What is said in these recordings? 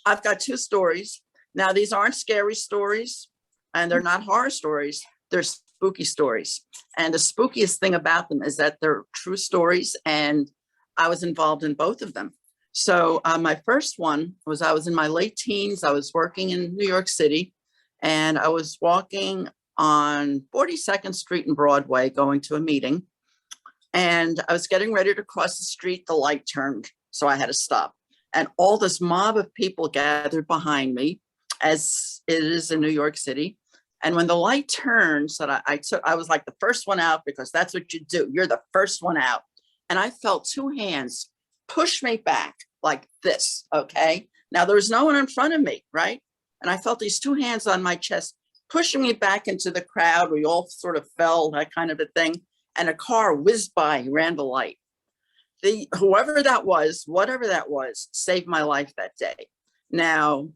I've got two stories. Now, these aren't scary stories and they're not horror stories. They're spooky stories. And the spookiest thing about them is that they're true stories. And I was involved in both of them. So my first one was I was in my late teens. I was working in New York City and I was walking on 42nd Street and Broadway going to a meeting. And I was getting ready to cross the street. The light turned, so I had to stop. And all this mob of people gathered behind me, as it is in New York City. And when the light turned, so that I was like the first one out, because that's what you do. You're the first one out. And I felt two hands push me back like this, okay? Now, there was no one in front of me, right? And I felt these two hands on my chest pushing me back into the crowd. We all sort of fell, that kind of a thing. And a car whizzed by, ran the light. Whoever that was, whatever that was, saved my life that day. Now,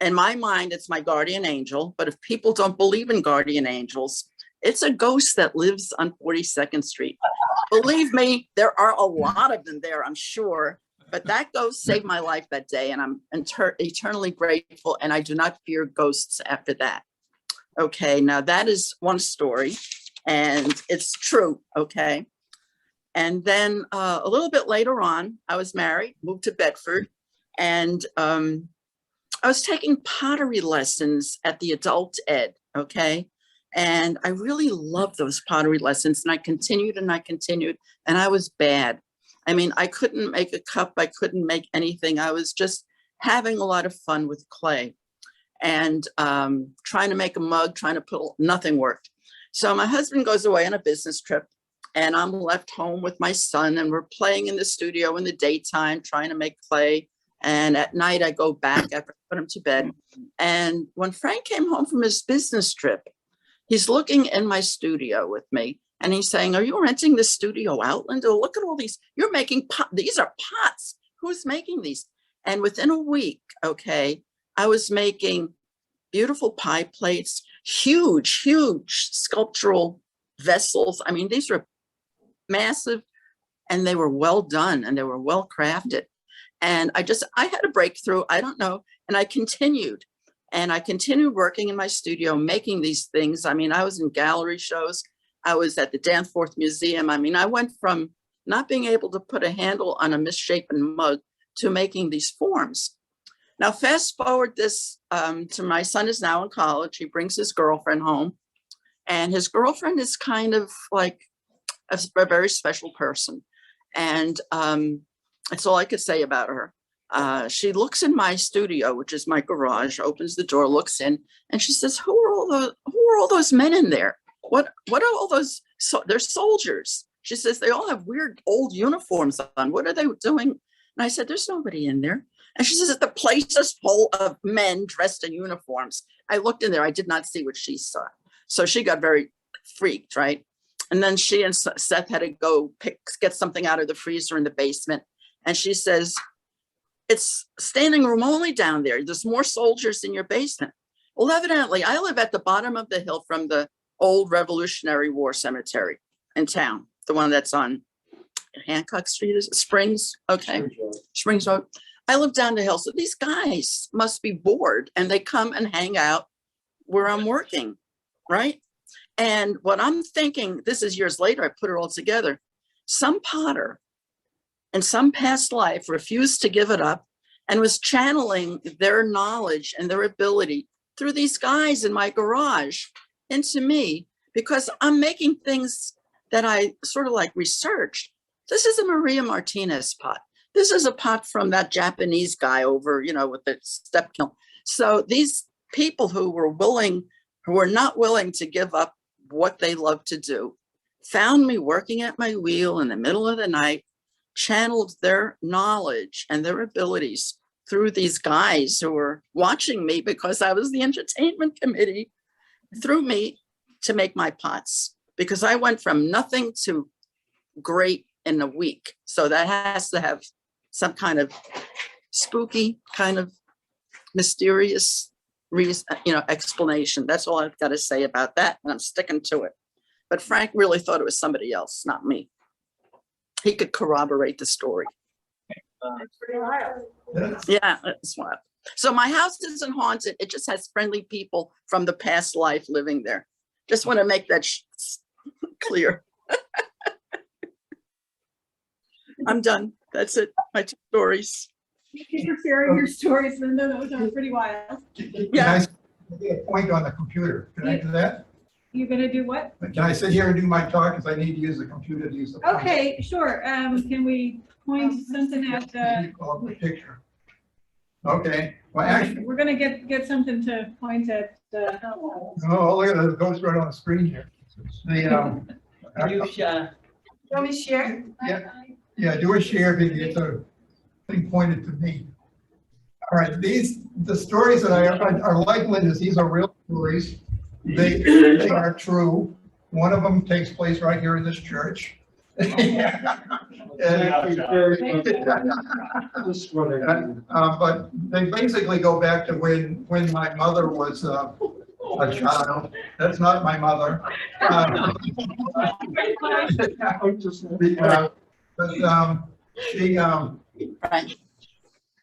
in my mind, it's my guardian angel. But if people don't believe in guardian angels, it's a ghost that lives on 42nd Street. Believe me, there are a lot of them there, I'm sure. But that ghost saved my life that day. And I'm eternally grateful. And I do not fear ghosts after that. Okay, now that is one story. And it's true, okay? And then a little bit later on, I was married, moved to Bedford, and I was taking pottery lessons at the adult ed, okay? And I really loved those pottery lessons, and I continued, and I was bad. I mean, I couldn't make a cup, I couldn't make anything. I was just having a lot of fun with clay and trying to make a mug, trying to put, nothing worked. So my husband goes away on a business trip and I'm left home with my son, and we're playing in the studio in the daytime, trying to make clay. And at night I go back after I put him to bed. And when Frank came home from his business trip, he's looking in my studio with me and he's saying, "Are you renting the studio out, Linda? Look at all these, you're making these are pots. Who's making these?" And within a week, okay, I was making beautiful pie plates, huge sculptural vessels. I mean, these were massive and they were well done and they were well crafted. And I had a breakthrough, I don't know. And I continued working in my studio, making these things. I mean, I was in gallery shows. I was at the Danforth Museum. I mean, I went from not being able to put a handle on a misshapen mug to making these forms. Now, fast forward this to my son is now in college. He brings his girlfriend home, and his girlfriend is kind of like a very special person. And that's all I could say about her. She looks in my studio, which is my garage, opens the door, looks in, and she says, who are all those men in there? What are all those? They're soldiers. She says, they all have weird old uniforms on. What are they doing? And I said, there's nobody in there. And she says, the place is full of men dressed in uniforms. I looked in there. I did not see what she saw. So she got very freaked, right? And then she and Seth had to go get something out of the freezer in the basement. And she says, it's standing room only down there. There's more soldiers in your basement. Well, evidently, I live at the bottom of the hill from the old Revolutionary War cemetery in town, the one that's on Hancock Street, is it Springs? Okay, Springs Road. I live down the hill. So these guys must be bored and they come and hang out where I'm working, right? And what I'm thinking, this is years later, I put it all together. Some potter in some past life refused to give it up and was channeling their knowledge and their ability through these guys in my garage into me, because I'm making things that I sort of like researched. This is a Maria Martinez pot. This is a pot from that Japanese guy over, with the step kiln. So these people who were not willing to give up what they love to do, found me working at my wheel in the middle of the night, channeled their knowledge and their abilities through these guys who were watching me because I was the entertainment committee, through me to make my pots, because I went from nothing to great in a week. So that has to have some kind of spooky, kind of mysterious reason, explanation. That's all I've got to say about that. And I'm sticking to it. But Frank really thought it was somebody else, not me. He could corroborate the story. Yeah, it's wild. So my house isn't haunted. It just has friendly people from the past life living there. Just want to make that clear. I'm done. That's it. My 2 stories. Thank you for sharing your stories, Linda. Those are pretty wild. Yeah. Can I get a point on the computer? Can I do that? You're gonna do what? Can I sit here and do my talk? Because I need to use the computer to use the. phone. Okay, sure. Can we point something at the? Call the picture. Okay, well, actually, We're gonna get something to point at. oh, look at it, it goes right on the screen here. The, Want me to share? yeah, do a share because it's a thing pointed to me. All right, the stories that are like Linda's, these are real stories. They are true. One of them takes place right here in this church. But they basically go back to when my mother was a child. That's not my mother.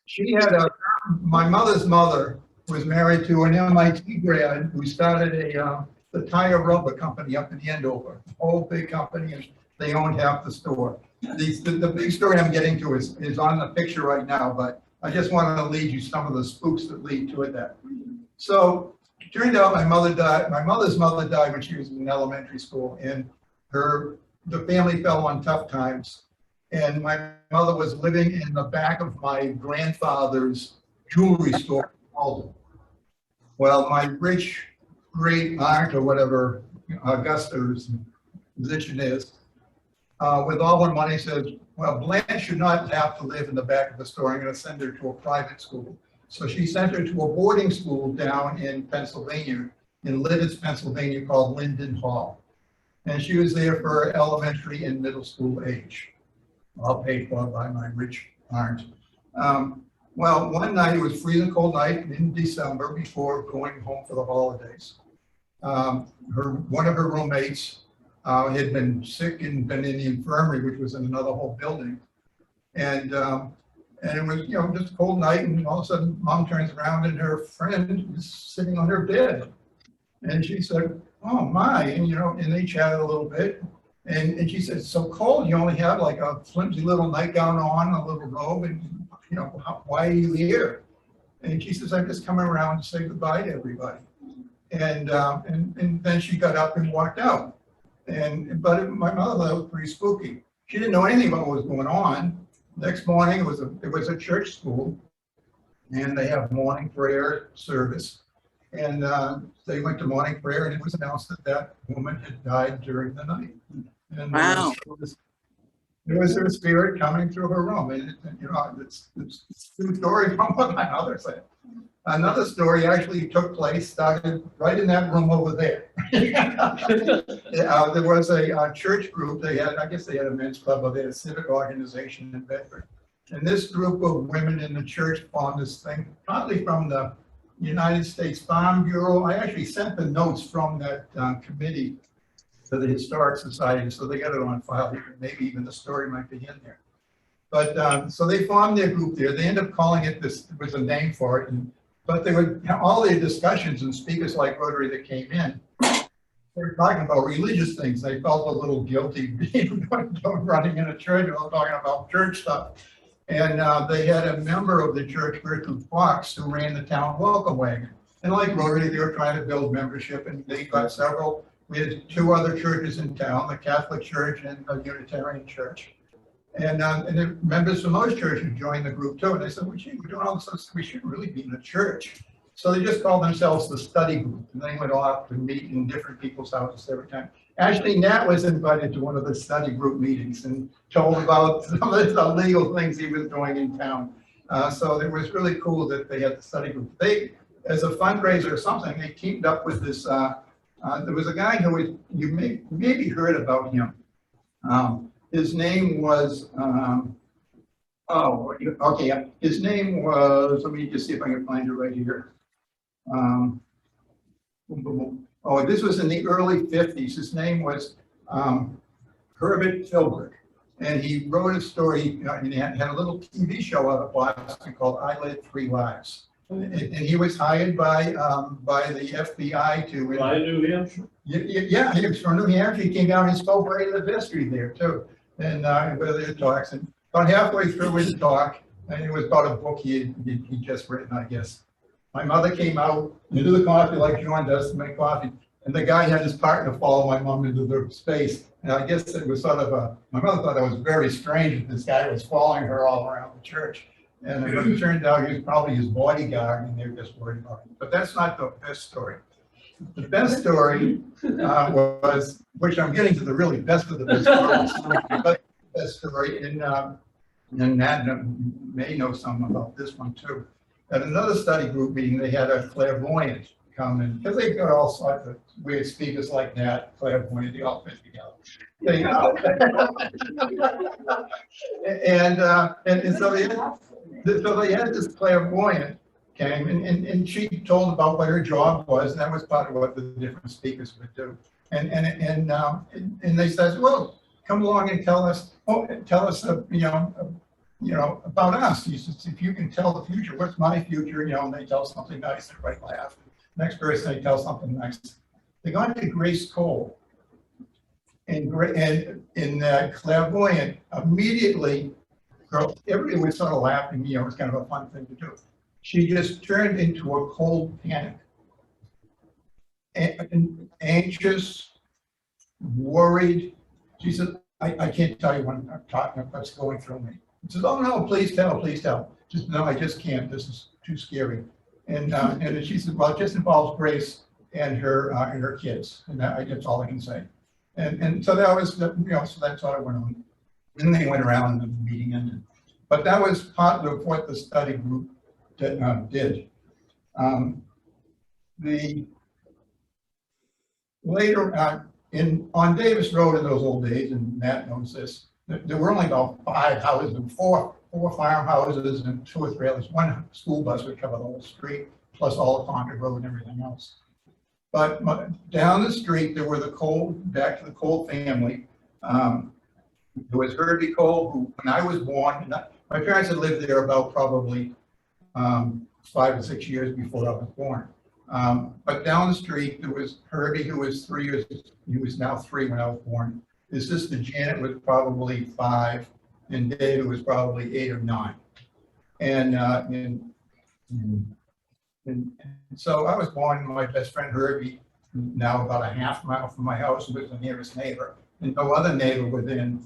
She had my mother's mother was married to an MIT grad who started the tire rubber company up in Andover, a whole big company, and they owned half the store. The big story I'm getting to is on the picture right now, but I just wanted to lead you some of the spooks that lead to it. So it turned out my mother's mother died when she was in elementary school, and the family fell on tough times. And my mother was living in the back of my grandfather's jewelry store. Well, my rich great aunt or whatever Augusta's position is, with all her money says, well, Blanche should not have to live in the back of the store. I'm going to send her to a private school. So she sent her to a boarding school down in Pennsylvania, in Lidditz, Pennsylvania, called Linden Hall. And she was there for elementary and middle school age, all paid for by my rich aunt. Well, one night, it was freezing cold night in December before going home for the holidays. One of her roommates had been sick and been in the infirmary, which was in another whole building. And it was, just a cold night, and all of a sudden mom turns around and her friend is sitting on her bed. And she said, oh my, and they chatted a little bit. And she said, it's so cold, you only have like a flimsy little nightgown on, a little robe, and why are you here? And she says, I'm just coming around to say goodbye to everybody. And then she got up and walked out. But my mother thought it was pretty spooky. She didn't know anything about what was going on. Next morning, it was a church school, and they have morning prayer service. And they went to morning prayer, and it was announced that woman had died during the night. And wow. There was her spirit coming through her room. And it's true story from what my mother said. Another story actually started right in that room over there. There was a church group. I guess they had a men's club, or they had a civic organization in Bedford. And this group of women in the church formed this thing, partly from the United States Farm Bureau. I actually sent the notes from that committee to the Historic Society, so they got it on file here. Maybe even the story might be in there. But so they formed their group there. They ended up calling it this. There was a name for it, but they would all their discussions, and speakers like Rotary that came in, they were talking about religious things. They felt a little guilty running in a church, all talking about church stuff. And they had a member of the church, Gertrude Fox, who ran the town welcome wagon. And like Rotary, they were trying to build membership, and they got several. We had 2 other churches in town, the Catholic Church and the Unitarian Church. And the members from those churches joined the group too. And they said, well, gee, we're doing all this stuff. We shouldn't really be in a church. So they just called themselves the study group. And they went off to meet in different people's houses every time. Actually, Nat was invited to one of the study group meetings and told about some of the legal things he was doing in town. So it was really cool that they had the study group. They, as a fundraiser or something, they teamed up with this, there was a guy who you maybe heard about him. His name was, his name was, let me just see if I can find it right here. This was in the early 50s. His name was Herbert Philbrick. And he wrote a story, and he had a little TV show out of Boston called I Led Three Lives. And he was hired by the FBI to. By New Hampshire. Yeah, he was from New Hampshire. He came down and spoke right in the history there too. And with the talks, and about halfway through his talk, and it was about a book he just written, I guess. My mother came out into the coffee like John does to make coffee, and the guy had his partner follow my mom into the space. And I guess it was sort of my mother thought that was very strange that this guy was following her all around the church. And it turned out he was probably his bodyguard, and they were just worried about him. But that's not the best story. The best story was, which I'm getting to the really best of the best stories, but the best story, and Nat may know some about this one too. At another study group meeting, they had a clairvoyant come in, because they've got all sorts of weird speakers like that, clairvoyant, they all fit together. And so they had this clairvoyant came and she told about what her job was, and that was part of what the different speakers would do. And they said, well, come along and tell us about us. He says, if you can tell the future, what's my future? And they tell something nice, everybody laugh. Next person, they tell something nice. They got to Grace Cole, and in clairvoyant, immediately, everybody was sort of laughing. It was kind of a fun thing to do. She just turned into a cold panic, anxious, worried. She said, I can't tell you what I'm talking about, what's going through me. She says, oh no, please tell, please tell. Just no, I just can't, this is too scary. And she said, well, it just involves Grace and her kids, and that's all I can say. And so that was, so that's all I went on. And they went around and the meeting ended. But that was part of what the study group did. The later on Davis Road in those old days, and Matt knows this, there were only about 5 houses and four farmhouses and 2 or 3 others. One school bus would cover the whole street, plus all of Concord Road and everything else. But down the street, there were back to the Cole family. There was Herbie Cole, who, when I was born, my parents had lived there about probably 5 or 6 years before I was born. But down the street, there was Herbie, who was 3 years, he was now 3 when I was born. His sister Janet was probably 5, and David was probably 8 or 9. And so I was born, my best friend Herbie, now about a half mile from my house, was the nearest neighbor. And no other neighbor within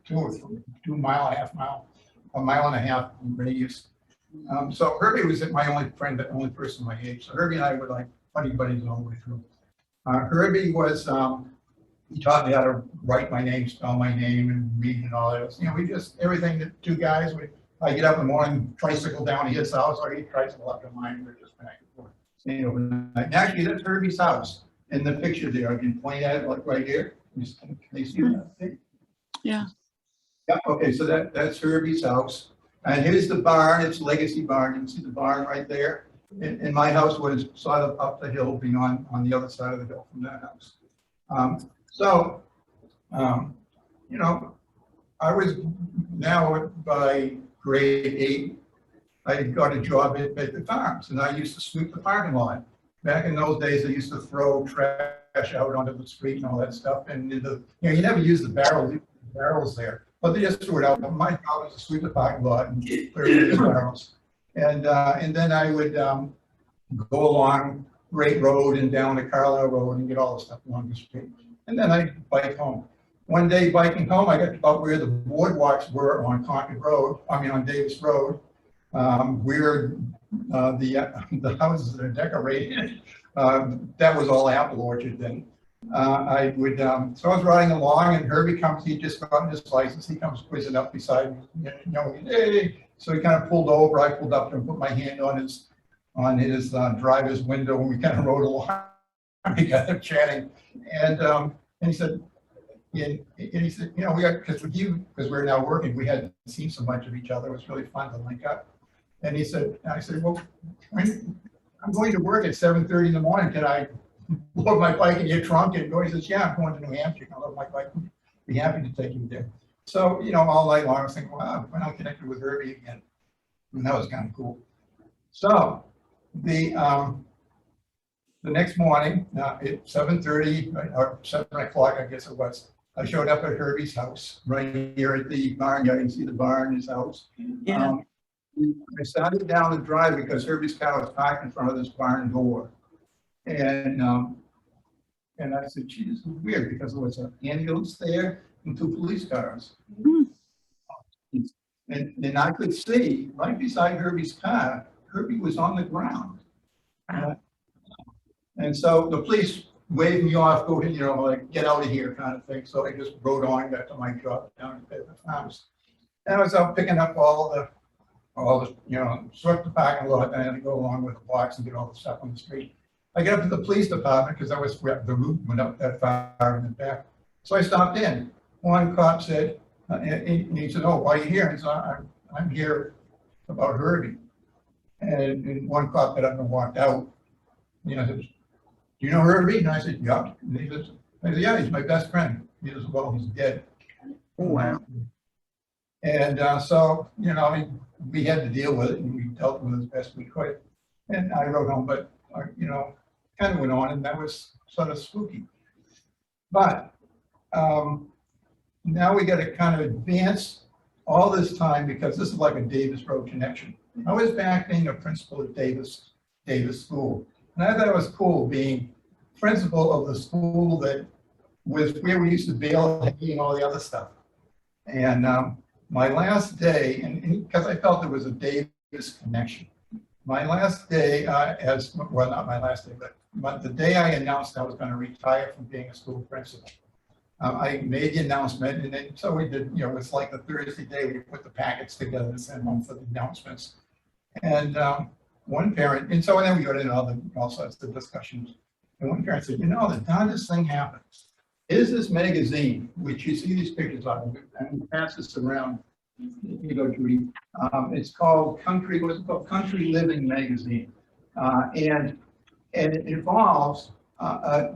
2 mile, a mile and a half radius. So Herbie was my only friend, the only person my age. So Herbie and I were like buddy buddies all the way through. Herbie was, he taught me how to write my name, spell my name, and read and all that. We just, everything that 2 guys would, I get up in the morning, tricycle down to his house, or he'd tricycle up to mine, we're just back and forth, staying overnight. And actually, that's Herbie's house in the picture there. I can point at it like right here. Can they see that? Yeah. Yeah, okay, so that's Herbie's house. And here's the barn, it's Legacy Barn. You can see the barn right there. And my house was sort of up the hill beyond, on the other side of the hill from that house. I was now by grade 8, I got a job at Bedford Farms, and I used to sweep the parking lot. Back in those days, they used to throw trash out onto the street and all that stuff. And you never use the barrels there, but they just threw it out. My job was to sweep the parking lot and clear the barrels. And then I would go along Great Road and down to Carlisle Road and get all the stuff along the street. And then I'd bike home. One day biking home, I got to about where the boardwalks were on Concord Road, on Davis Road, where the houses that are decorated. That was all apple orchard then. So I was riding along, and Herbie comes, he just got his license, he comes whizzing up beside me, hey. So he kind of pulled over, I pulled up to him, put my hand on his driver's window, and we kind of rode along together chatting. And he said, because we're now working, we hadn't seen so much of each other. It was really fun to link up. And I said, well, I'm going to work at 7:30 in the morning. Can I load my bike in your trunk and go? He says, yeah, I'm going to New Hampshire. I'll load my bike. Be happy to take you there. So, you know, all night long, I was thinking, wow, when I connected with Herbie again, and that was kind of cool. So the next morning, at 7:30 or 7 o'clock, I guess it was, I showed up at Herbie's house right here at the barnyard. You can see the barn, his house. Yeah. I started down the drive because Herbie's car was parked in front of this barn door. And I said, gee, this is weird because there was an ambulance there and 2 police cars. Hmm. And I could see right beside Herbie's car, Herbie was on the ground. And so the police waved me off, go, you know, like, get out of here kind of thing. So I just rode on, got to my job down at Bedford Farms. And I was out picking up all the, you know, swept the parking lot, and I had to go along with the box and get all the stuff on the street. I got up to the police department because I was, the route went up that far in the back. So I stopped in. One cop said, and he said, oh, why are you here? And so I'm here about Herbie. And one cop got up and walked out. You know, said, do you know Herbie? And I said, yeah. And he said, yeah, he's my best friend. He says, well, he's dead. Oh, wow. And so, you know, we had to deal with it, and we dealt with it as best we could. And I wrote home, but, you know, kind of went on, and that was sort of spooky. But now we got to kind of advance all this time because this is like a Davis Road connection. I was back being a principal at Davis School. And I thought it was cool being principal of the school that was where we used to bail hay and all the other stuff. And my last day, and because I felt there was a Davis connection, my last day well, not my last day, but the day I announced I was going to retire from being a school principal, I made the announcement, and then so we did, you know, it's like the Thursday day we put the packets together and send them for the announcements. And one parent, and so then we got into all sorts of discussions. And one parent said, you know, the darndest thing happened is this magazine, which you see these pictures of, and we pass this around. You go, Judy. It's called what's it called? Country Living Magazine. And it involves,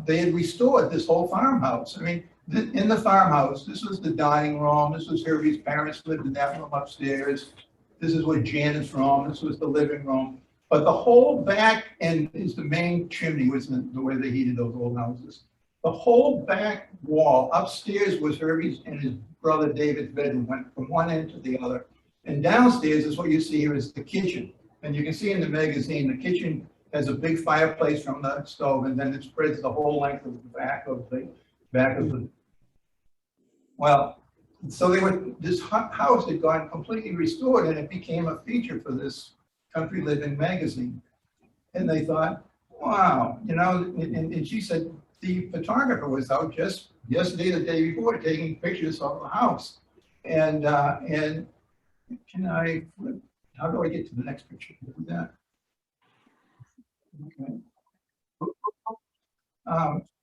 they had restored this whole farmhouse. I mean, in the farmhouse, this was the dining room. This was Herbie's parents lived in that room upstairs. This is where Janet's room. This was the living room. But the whole back end is the main chimney, was the way they heated those old houses. The whole back wall upstairs was Herbie's and his brother David's bedroom, went from one end to the other. And downstairs is what you see here is the kitchen. And you can see in the magazine, the kitchen has a big fireplace from the stove, and then it spreads the whole length of the back of the. Well, so this house had gone completely restored, and it became a feature for this Country Living magazine. And they thought, wow, you know, and she said the photographer was out just yesterday, the day before, taking pictures of the house. And can I flip? How do I get to the next picture? Do that. Okay.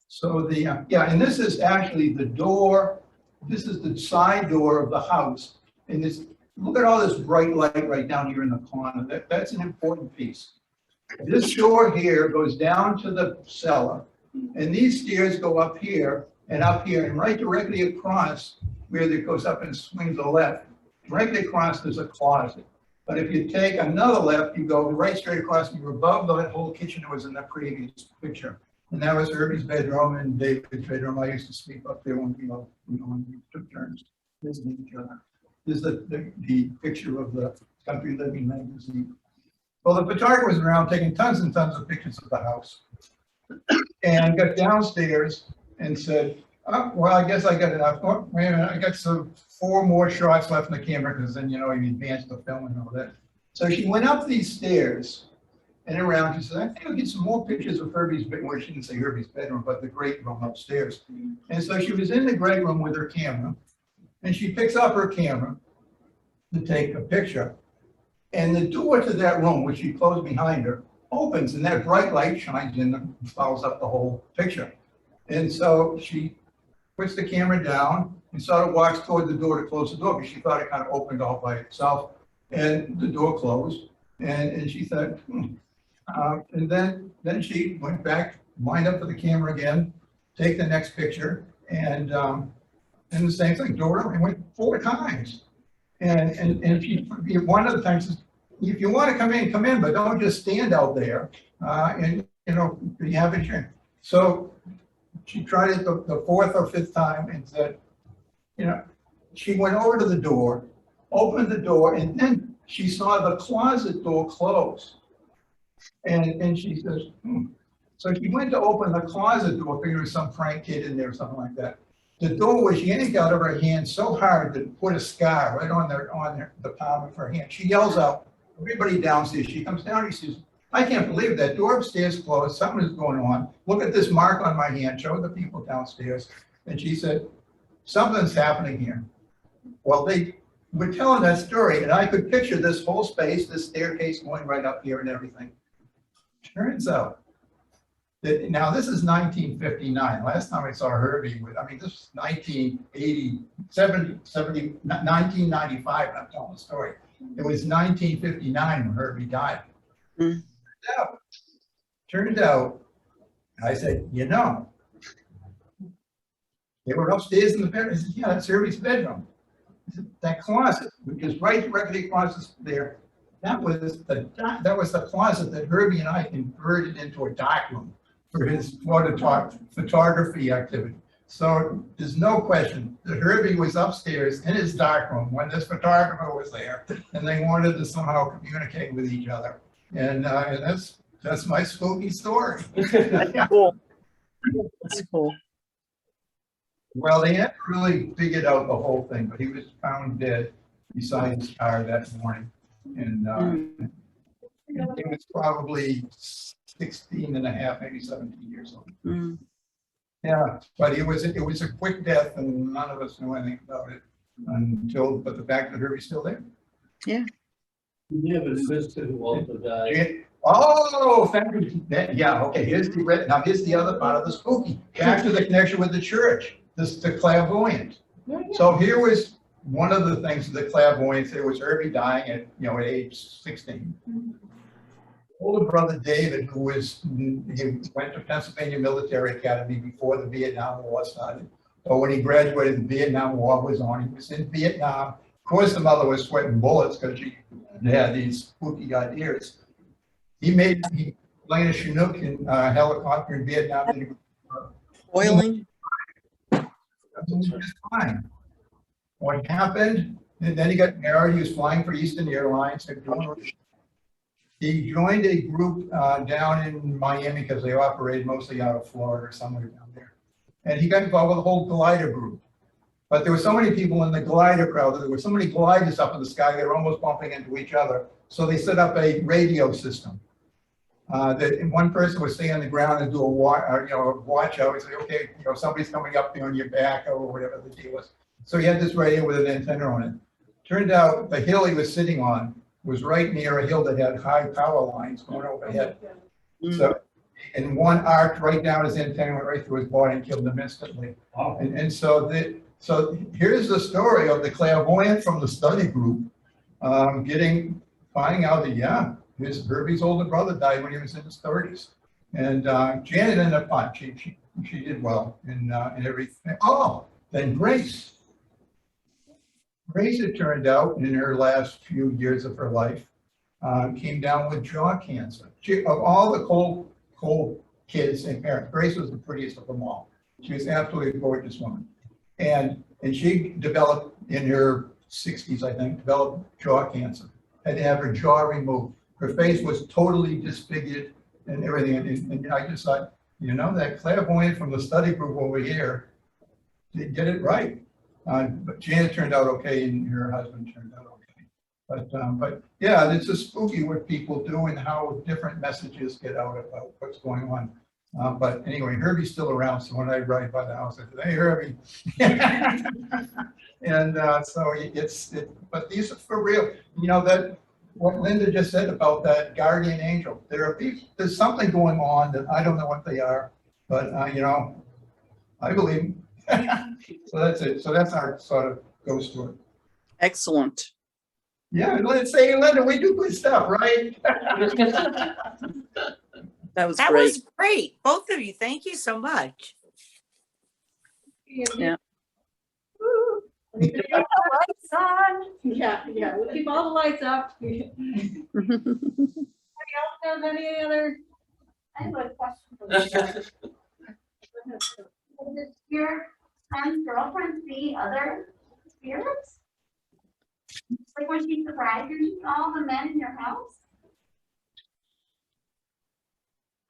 So yeah, and this is actually the door. This is the side door of the house. And this, look at all this bright light right down here in the corner. That's an important piece. This door here goes down to the cellar, and these stairs go up here, and right directly across where it goes up and swings to the left, directly across there's a closet. But if you take another left, you go right straight across, and you're above the whole kitchen that was in the previous picture. And that was Herbie's bedroom and David's bedroom. I used to sleep up there when when we took turns visiting each other. This is the picture of the Country Living magazine. Well, the photographer was around taking tons and tons of pictures of the house, and got downstairs and said, oh, well, I guess I got enough. Oh, wait a minute, I got 4 more shots left in the camera, because then, you know, you advance the film and all that. So she went up these stairs and around. She said, I think I'll get some more pictures of Herbie's bedroom. Well, she didn't say Herbie's bedroom, but the great room upstairs. And so she was in the great room with her camera, and she picks up her camera to take a picture. And the door to that room, which she closed behind her, opens, and that bright light shines in and follows up the whole picture. And so she puts the camera down and sort of walks toward the door to close the door, because she thought it kind of opened all by itself, and the door closed. And she thought, and then she went back, lined up for the camera again, take the next picture, and And the same thing, door open, went 4 times. And if you, one of the things is, if you want to come in, but don't just stand out there. And, you know, you have insurance. So she tried it the 4th or 5th time and said, you know, she went over to the door, opened the door, and then she saw the closet door close. And she says, So she went to open the closet door, figuring there was some prank kid in there or something like that. The door was yanked out of her hand so hard that it put a scar right on the palm of her hand. She yells out, everybody downstairs. She comes down, she says, I can't believe that door upstairs closed. Something is going on. Look at this mark on my hand. Show the people downstairs. And she said, something's happening here. Well, they were telling that story, and I could picture this whole space, this staircase going right up here and everything. Turns out that, now this is 1959. Last time I saw Herbie, this is 1980, 1995, I'm telling the story. It was 1959 when Herbie died. Turned out, I said, you know, they were upstairs in the bedroom. I said, yeah, that's Herbie's bedroom. I said, that closet, which is right directly across there, that was the closet that Herbie and I converted into a dark room for his photography activity. So there's no question that Herbie was upstairs in his dark room when this photographer was there, and they wanted to somehow communicate with each other. And that's my spooky story. Cool. That's cool. Well, they hadn't really figured out the whole thing, but he was found dead beside his car that morning. And he was probably 16 and a half, maybe 17 years old. Yeah, but it was a quick death, and none of us knew anything about it but the fact that Herbie's still there. Yeah. You never visited Walter died. Oh, thank you. Yeah, okay, here's the other part of the spooky. Back to the connection with the church, the clairvoyant. So here was one of the things, the clairvoyance, it was Herbie dying at age 16. Older brother David, he went to Pennsylvania Military Academy before the Vietnam War started. But when he graduated, the Vietnam War was on. He was in Vietnam. Of course, the mother was sweating bullets because she had these spooky ideas. He landed a Chinook in a helicopter in Vietnam. Boiling. Just fine. What happened? And then he got married. He was flying for Eastern Airlines. He joined a group down in Miami because they operated mostly out of Florida or somewhere down there. And he got involved with the whole glider group. But there were so many people in the glider crowd, there were so many gliders up in the sky, they were almost bumping into each other. So they set up a radio system. That one person would stay on the ground and do a watch out and say, okay, somebody's coming up on your back or whatever the deal was. So he had this radio with an antenna on it. Turned out the hill he was sitting on was right near a hill that had high power lines going overhead. So, and one arced right down his antenna, went right through his body and killed him instantly. Wow. And so here's the story of the clairvoyant from the study group, finding out that, Herbie's older brother died when he was in his 30s. And Janet ended up fine. She did well in everything. Oh, then Grace. Grace, it turned out, in her last few years of her life, came down with jaw cancer. Of all the cold kids and parents, Grace was the prettiest of them all. She was absolutely a gorgeous woman. And she developed, in her 60s, I think, developed jaw cancer. Had to have her jaw removed. Her face was totally disfigured and everything. And I just thought, that clairvoyant from the study group over here did get it right. But Janet turned out okay, and her husband turned out okay. But yeah, it's just spooky what people do and how different messages get out about what's going on. But anyway, Herbie's still around, so when I ride by the house, I said, "Hey, Herbie," and but these are for real. That what Linda just said about that guardian angel. There's something going on that I don't know what they are, but I believe. So that's it. So that's our sort of ghost story. Excellent. Yeah, let's say, Linda, we do good stuff, right? That was That great. was great. Both of you. Thank you so much. Yeah. Lights on. Yeah, we'll keep all the lights up. Anybody else have any other? I have a question for you. Does the spirit son's girlfriend see other spirits? Like when she's surprised and she saw all the men in your house?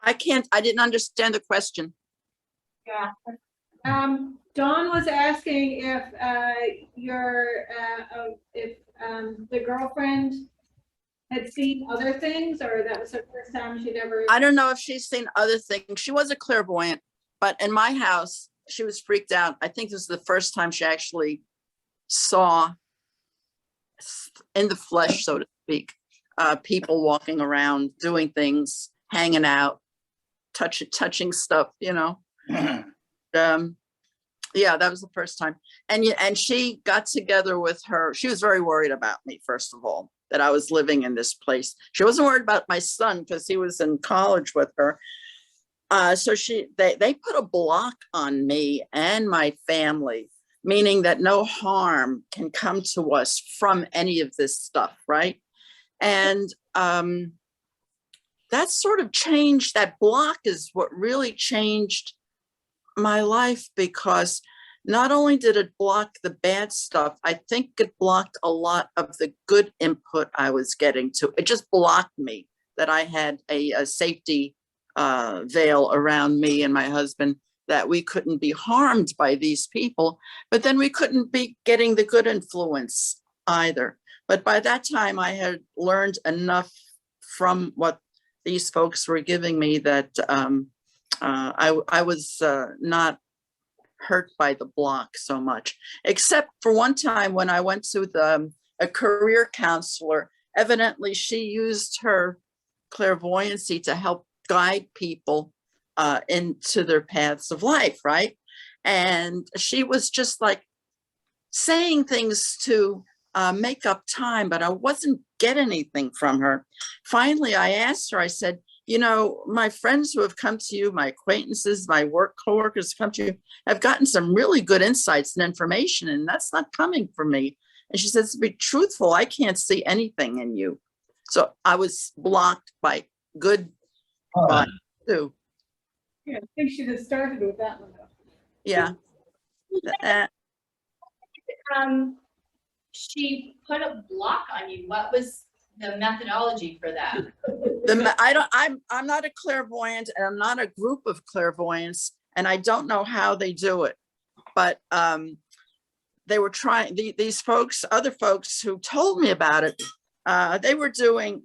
I didn't understand the question. Yeah. Dawn was asking if the girlfriend had seen other things, or that was the first time she'd ever. I don't know if she's seen other things. She was a clairvoyant, but in my house, she was freaked out. I think this was the first time she actually saw in the flesh, so to speak, people walking around, doing things, hanging out, touching stuff, yeah, that was the first time. And she got together with her. She was very worried about me, first of all, that I was living in this place. She wasn't worried about my son because he was in college with her. So they put a block on me and my family, meaning that no harm can come to us from any of this stuff, right? And that sort of changed. That block is what really changed my life, because not only did it block the bad stuff, I think it blocked a lot of the good input I was getting to. It just blocked me, that I had a safety veil around me and my husband, that we couldn't be harmed by these people, but then we couldn't be getting the good influence either. But by that time I had learned enough from what these folks were giving me that I was not hurt by the block so much, except for one time when I went to a career counselor. Evidently, she used her clairvoyancy to help guide people into their paths of life, right? And she was just like saying things to make up time, but I wasn't getting anything from her. Finally, I asked her, I said, my friends who have come to you, my acquaintances, my work coworkers come to you, have gotten some really good insights and information, and that's not coming from me. And she says, to be truthful, I can't see anything in you. So I was blocked by good too. Yeah, I think she just started with that one though. Yeah. She put a block on you. What was the methodology for that? I'm not a clairvoyant, and I'm not a group of clairvoyants, and I don't know how they do it, but they were trying, these folks, other folks who told me about it, they were doing,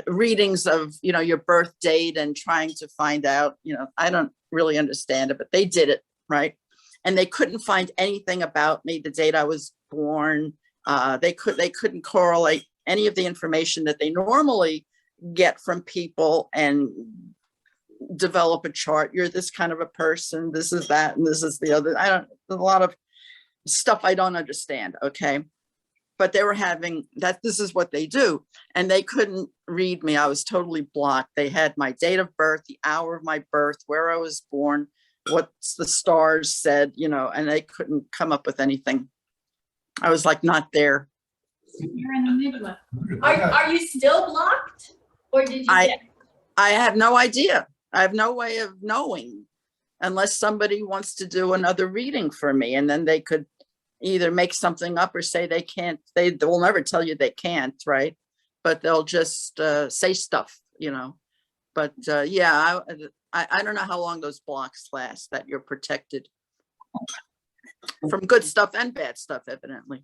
readings of, your birth date and trying to find out, I don't really understand it, but they did it, right? And they couldn't find anything about me, the date I was born. They couldn't correlate any of the information that they normally get from people and develop a chart. You're this kind of a person, this is that, and this is the other. There's a lot of stuff I don't understand, okay? But they were having that, this is what they do. And they couldn't read me. I was totally blocked. They had my date of birth, the hour of my birth, where I was born, what the stars said, and they couldn't come up with anything. I was like, not there. You're an enigma. Are you still blocked? Or did you I have no idea. I have no way of knowing unless somebody wants to do another reading for me, and then they could either make something up or say they can't. They will never tell you they can't, right? But they'll just say stuff, But yeah, I don't know how long those blocks last, that you're protected from good stuff and bad stuff, evidently.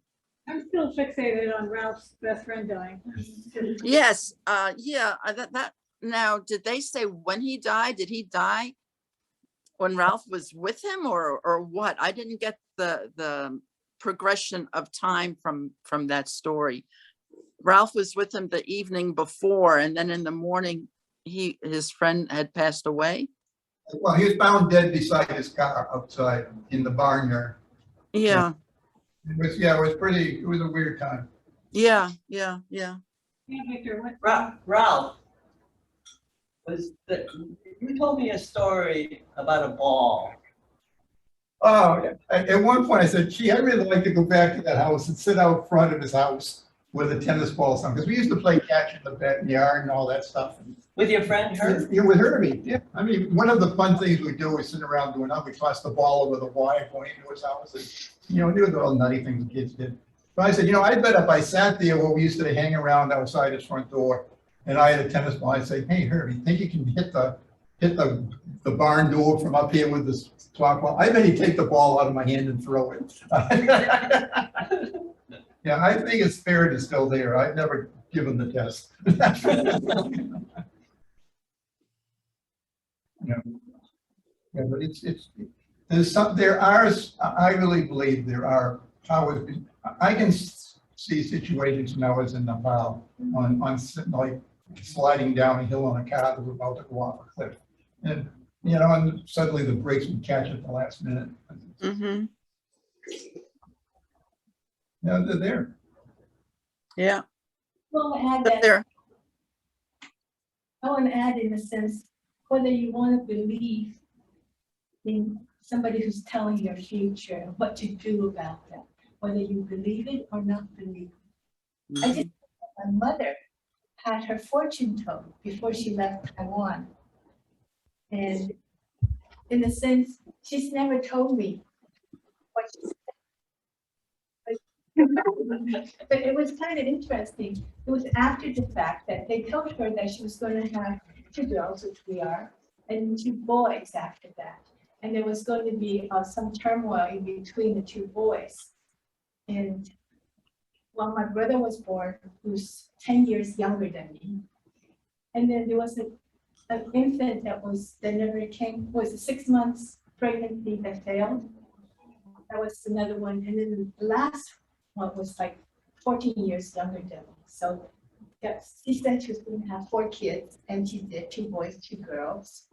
I'm still fixated on Ralph's best friend dying. Yes, yeah, that now, did they say when he died? Did he die when Ralph was with him, or what? I didn't get the progression of time from that story. Ralph was with him the evening before, and then in the morning his friend had passed away. Well, he was found dead beside his car outside in the barnyard. Yeah. It was a weird time. Yeah. Yeah, Victor, what? Ralph, you told me a story about a ball. Oh, at one point I said, gee, I'd really like to go back to that house and sit out front of his house with a tennis ball, because we used to play catch in the backyard and all that stuff. With your friend Herb? Yeah, with Herbie, yeah. I mean, one of the fun things we do is sit around doing that. We toss the ball over the wire going into his house, and, do the all nutty things the kids did. But I said, I bet if I sat there where we used to hang around outside his front door, and I had a tennis ball, I'd say, hey, Herbie, think you can hit the barn door from up here with this clock ball? I bet he'd take the ball out of my hand and throw it. Yeah, I think his spirit is still there. I've never given the test. Yeah, but I really believe there are powers. I can see situations when I was in Nepal on like sliding down a hill on a car that was about to go off a cliff. And, and suddenly the brakes would catch at the last minute. Mm-hmm. Yeah, they're there. Yeah, Well, add they're that, there. I want to add in a sense, whether you want to believe in somebody who's telling your future and what to do about that, whether you believe it or not believe it. I just, my mother had her fortune told before she left Taiwan. And in a sense, she's never told me what she said. But it was kind of interesting. It was after the fact that they told her that she was going to have 2 girls, which we are, and 2 boys after that. And there was going to be some turmoil in between the 2 boys. And well, my brother was born, who's 10 years younger than me. And then there was an infant that never came, was a 6 months pregnancy that failed. That was another one. And then the last one was like 14 years younger than me. So yes, she said she was going to have 4 kids, and she did, 2 boys, 2 girls.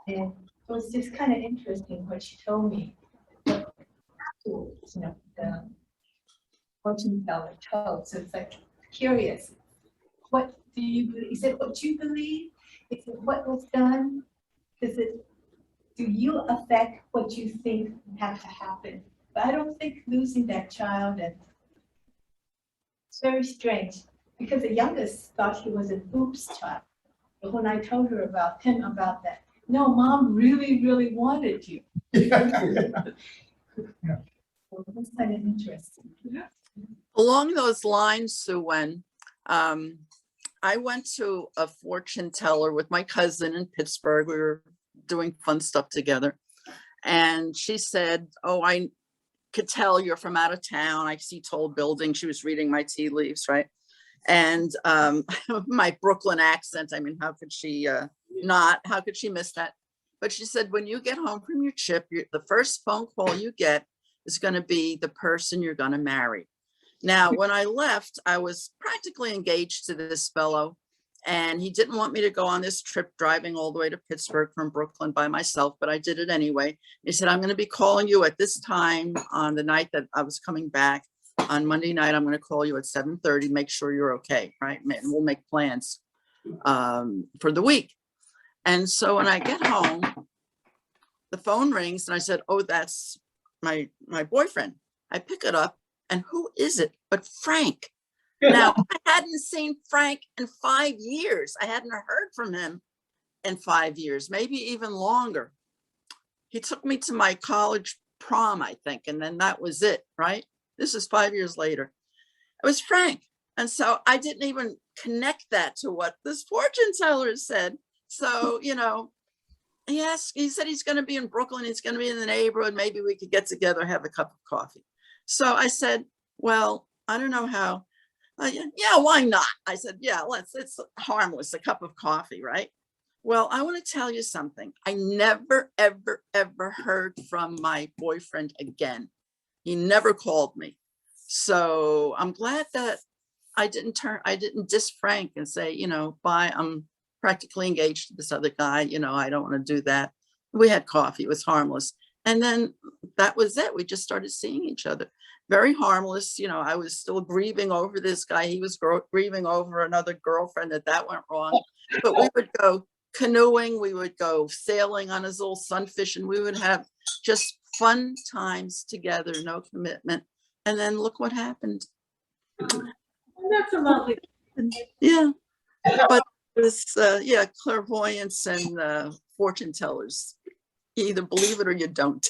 And it was just kind of interesting what she told me. The fortune teller told. So it's like curious. What do you believe? Is it what you believe? Is it what was done? Do you affect what you think have to happen? But I don't think losing that child, and it's very strange because the youngest thought he was an oops child. But when I told her about that, no, Mom really, really wanted you. Yeah. So it was kind of interesting. Along those lines, Sue, when I went to a fortune teller with my cousin in Pittsburgh, we were doing fun stuff together. And she said, oh, I could tell you're from out of town. I see tall buildings. She was reading my tea leaves, right? And my Brooklyn accent, I mean, how could she how could she miss that? But she said, when you get home from your trip, the first phone call you get is going to be the person you're going to marry. Now, when I left, I was practically engaged to this fellow, and he didn't want me to go on this trip driving all the way to Pittsburgh from Brooklyn by myself, but I did it anyway. He said, I'm going to be calling you at this time on the night that I was coming back. On Monday night, I'm going to call you at 7:30, make sure you're okay, right? And we'll make plans for the week. And so when I get home, the phone rings and I said, oh, that's my boyfriend. I pick it up, and who is it but Frank? Now, I hadn't seen Frank in 5 years. I hadn't heard from him in 5 years, maybe even longer. He took me to my college prom, I think, and then that was it, right? This is 5 years later. It was Frank. And so I didn't even connect that to what this fortune teller said. So, yes, he said he's going to be in Brooklyn. He's going to be in the neighborhood. Maybe we could get together, have a cup of coffee. So I said, well, I don't know how. Yeah, why not? I said, yeah, it's harmless, a cup of coffee, right? Well, I want to tell you something. I never, ever, ever heard from my boyfriend again. He never called me. So I'm glad that I didn't diss Frank and say, bye, I'm practically engaged to this other guy. I don't want to do that. We had coffee. It was harmless. And then that was it. We just started seeing each other. Very harmless. I was still grieving over this guy. He was grieving over another girlfriend that went wrong. But we would go canoeing. We would go sailing on his little sunfish, and we would have just fun times together, no commitment. And then look what happened. That's a lovely. Yeah. But this, yeah, clairvoyance and fortune tellers. You either believe it or you don't.